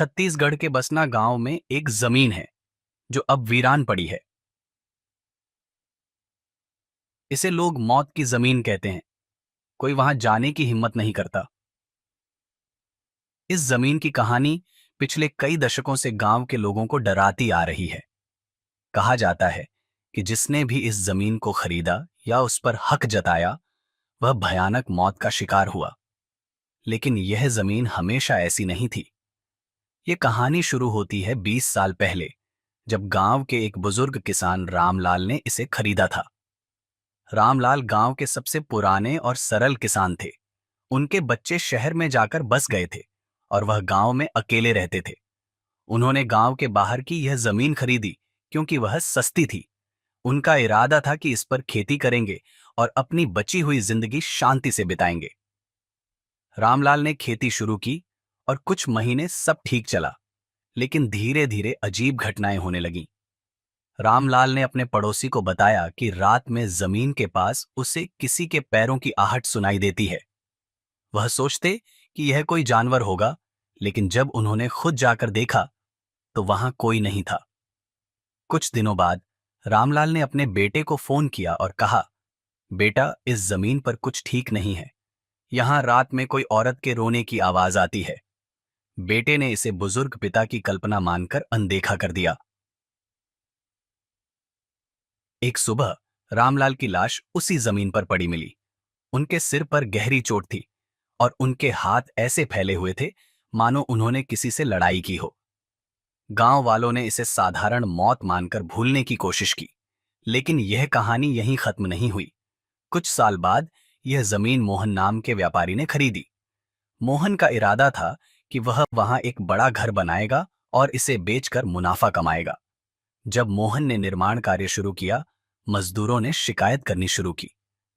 छत्तीसगढ़ के बसना गांव में एक जमीन है जो अब वीरान पड़ी है। इसे लोग मौत की जमीन कहते हैं। कोई वहां जाने की हिम्मत नहीं करता। इस जमीन की कहानी पिछले कई दशकों से गांव के लोगों को डराती आ रही है। कहा जाता है कि जिसने भी इस जमीन को खरीदा या उस पर हक जताया, वह भयानक मौत का शिकार हुआ। लेकिन यह जमीन हमेशा ऐसी नहीं थी। ये कहानी शुरू होती है 20 साल पहले, जब गांव के एक बुजुर्ग किसान रामलाल ने इसे खरीदा था। रामलाल गांव के सबसे पुराने और सरल किसान थे। उनके बच्चे शहर में जाकर बस गए थे और वह गांव में अकेले रहते थे। उन्होंने गांव के बाहर की यह जमीन खरीदी क्योंकि वह सस्ती थी। उनका इरादा था कि इस पर खेती करेंगे और अपनी बची हुई जिंदगी शांति से बिताएंगे। रामलाल ने खेती शुरू की और कुछ महीने सब ठीक चला, लेकिन धीरे धीरे अजीब घटनाएं होने लगीं। रामलाल ने अपने पड़ोसी को बताया कि रात में जमीन के पास उसे किसी के पैरों की आहट सुनाई देती है। वह सोचते कि यह कोई जानवर होगा, लेकिन जब उन्होंने खुद जाकर देखा तो वहां कोई नहीं था। कुछ दिनों बाद रामलाल ने अपने बेटे को फोन किया और कहा, बेटा, इस जमीन पर कुछ ठीक नहीं है। यहां रात में कोई औरत के रोने की आवाज आती है। बेटे ने इसे बुजुर्ग पिता की कल्पना मानकर अनदेखा कर दिया। एक सुबह रामलाल की लाश उसी जमीन पर पड़ी मिली। उनके सिर पर गहरी चोट थी और उनके हाथ ऐसे फैले हुए थे मानो उन्होंने किसी से लड़ाई की हो। गांव वालों ने इसे साधारण मौत मानकर भूलने की कोशिश की, लेकिन यह कहानी यहीं खत्म नहीं हुई। कुछ साल बाद यह जमीन मोहन नाम के व्यापारी ने खरीदी। मोहन का इरादा था कि वह वहां एक बड़ा घर बनाएगा और इसे बेचकर मुनाफा कमाएगा। जब मोहन ने निर्माण कार्य शुरू किया, मजदूरों ने शिकायत करनी शुरू की।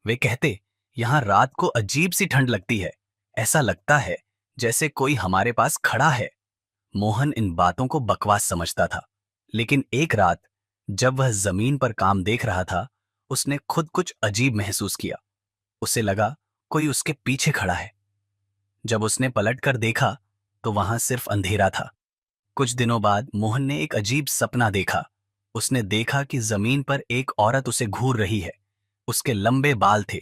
वे कहते, यहां रात को अजीब सी ठंड लगती है। ऐसा लगता है जैसे कोई हमारे पास खड़ा है। मोहन इन बातों को बकवास समझता था, लेकिन एक रात जब वह जमीन पर काम देख रहा था, उसने खुद कुछ अजीब महसूस किया। उसे लगा कोई उसके पीछे खड़ा है। जब उसने पलटकर देखा तो वहां सिर्फ अंधेरा था। कुछ दिनों बाद मोहन ने एक अजीब सपना देखा। उसने देखा कि जमीन पर एक औरत उसे घूर रही है। उसके लंबे बाल थे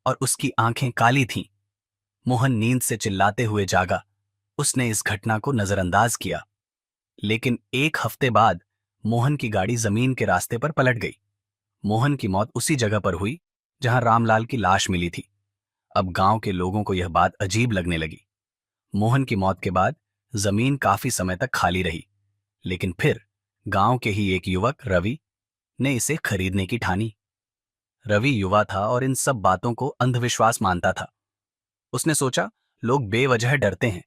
और उसकी आंखें काली थीं। मोहन नींद से चिल्लाते हुए जागा। उसने इस घटना को नजरअंदाज किया, लेकिन एक हफ्ते बाद मोहन की गाड़ी जमीन के रास्ते पर पलट गई। मोहन की मौत उसी जगह पर हुई जहां रामलाल की लाश मिली थी। अब गांव के लोगों को यह बात अजीब लगने लगी। मोहन की मौत के बाद जमीन काफी समय तक खाली रही, लेकिन फिर गांव के ही एक युवक रवि ने इसे खरीदने की ठानी। रवि युवा था और इन सब बातों को अंधविश्वास मानता था। उसने सोचा, लोग बेवजह डरते हैं,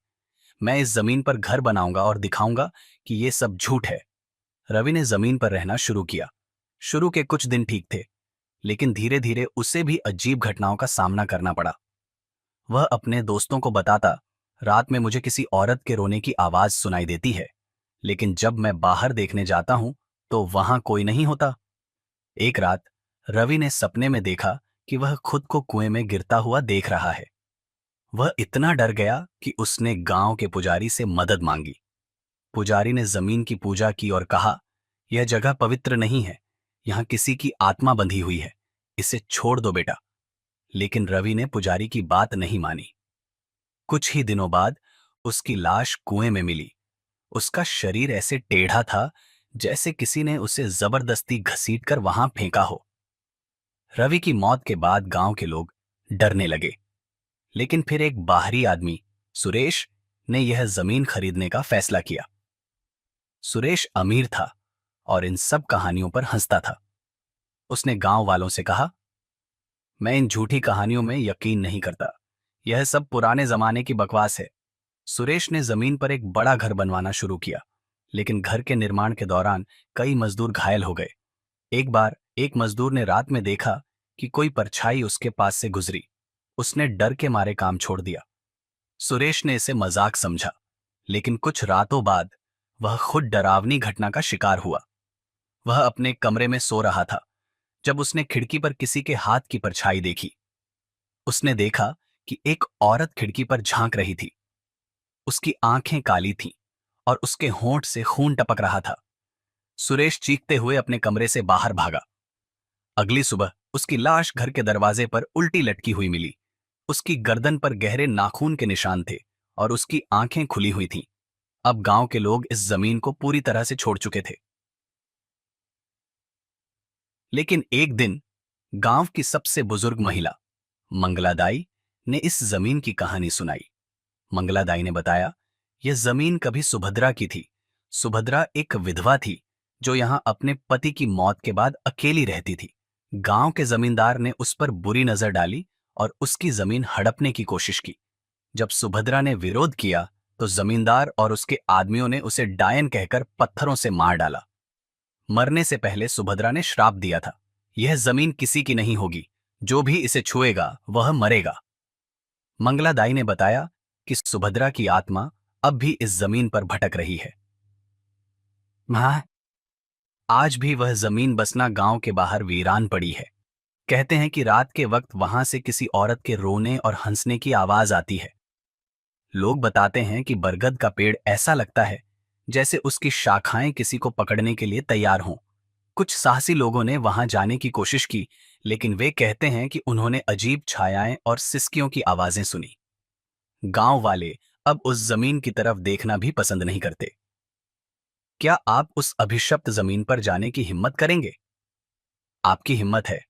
मैं इस जमीन पर घर बनाऊंगा और दिखाऊंगा कि ये सब झूठ है। रवि ने जमीन पर रहना शुरू किया। शुरू के कुछ दिन ठीक थे, लेकिन धीरे धीरे उसे भी अजीब घटनाओं का सामना करना पड़ा। वह अपने दोस्तों को बताता, रात में मुझे किसी औरत के रोने की आवाज सुनाई देती है, लेकिन जब मैं बाहर देखने जाता हूं तो वहां कोई नहीं होता। एक रात रवि ने सपने में देखा कि वह खुद को कुएं में गिरता हुआ देख रहा है। वह इतना डर गया कि उसने गांव के पुजारी से मदद मांगी। पुजारी ने जमीन की पूजा की और कहा, यह जगह पवित्र नहीं है, यहां किसी की आत्मा बंधी हुई है, इसे छोड़ दो बेटा। लेकिन रवि ने पुजारी की बात नहीं मानी। कुछ ही दिनों बाद उसकी लाश कुएं में मिली। उसका शरीर ऐसे टेढ़ा था जैसे किसी ने उसे जबरदस्ती घसीटकर वहां फेंका हो। रवि की मौत के बाद गांव के लोग डरने लगे, लेकिन फिर एक बाहरी आदमी, सुरेश, ने यह जमीन खरीदने का फैसला किया। सुरेश अमीर था और इन सब कहानियों पर हंसता था। उसने गांव वालों से कहा, मैं इन झूठी कहानियों में यकीन नहीं करता, यह सब पुराने जमाने की बकवास है। सुरेश ने जमीन पर एक बड़ा घर बनवाना शुरू किया, लेकिन घर के निर्माण के दौरान कई मजदूर घायल हो गए। एक बार एक मजदूर ने रात में देखा कि कोई परछाई उसके पास से गुजरी। उसने डर के मारे काम छोड़ दिया। सुरेश ने इसे मजाक समझा, लेकिन कुछ रातों बाद वह खुद डरावनी घटना का शिकार हुआ। वह अपने कमरे में सो रहा था जब उसने खिड़की पर किसी के हाथ की परछाई देखी। उसने देखा कि एक औरत खिड़की पर झांक रही थी। उसकी आंखें काली थीं और उसके होंठ से खून टपक रहा था। सुरेश चीखते हुए अपने कमरे से बाहर भागा। अगली सुबह उसकी लाश घर के दरवाजे पर उल्टी लटकी हुई मिली। उसकी गर्दन पर गहरे नाखून के निशान थे और उसकी आंखें खुली हुई थीं। अब गांव के लोग इस जमीन को पूरी तरह से छोड़ चुके थे। लेकिन एक दिन गांव की सबसे बुजुर्ग महिला मंगलादाई ने इस जमीन की कहानी सुनाई। मंगलादाई ने बताया, यह जमीन कभी सुभद्रा की थी। सुभद्रा एक विधवा थी जो यहां अपने पति की मौत के बाद अकेली रहती थी। गांव के जमींदार ने उस पर बुरी नजर डाली और उसकी जमीन हड़पने की कोशिश की। जब सुभद्रा ने विरोध किया तो जमींदार और उसके आदमियों ने उसे डायन कहकर पत्थरों से मार डाला। मरने से पहले सुभद्रा ने श्राप दिया था, यह जमीन किसी की नहीं होगी, जो भी इसे छुएगा वह मरेगा। मंगलादाई ने बताया कि सुभद्रा की आत्मा अब भी इस जमीन पर भटक रही है। मां, आज भी वह जमीन बसना गांव के बाहर वीरान पड़ी है। कहते हैं कि रात के वक्त वहां से किसी औरत के रोने और हंसने की आवाज आती है। लोग बताते हैं कि बरगद का पेड़ ऐसा लगता है जैसे उसकी शाखाएं किसी को पकड़ने के लिए तैयार हों। कुछ साहसी लोगों ने वहां जाने की कोशिश की, लेकिन वे कहते हैं कि उन्होंने अजीब छायाएं और सिसकियों की आवाजें सुनी। गांव वाले अब उस जमीन की तरफ देखना भी पसंद नहीं करते। क्या आप उस अभिशप्त जमीन पर जाने की हिम्मत करेंगे? आपकी हिम्मत है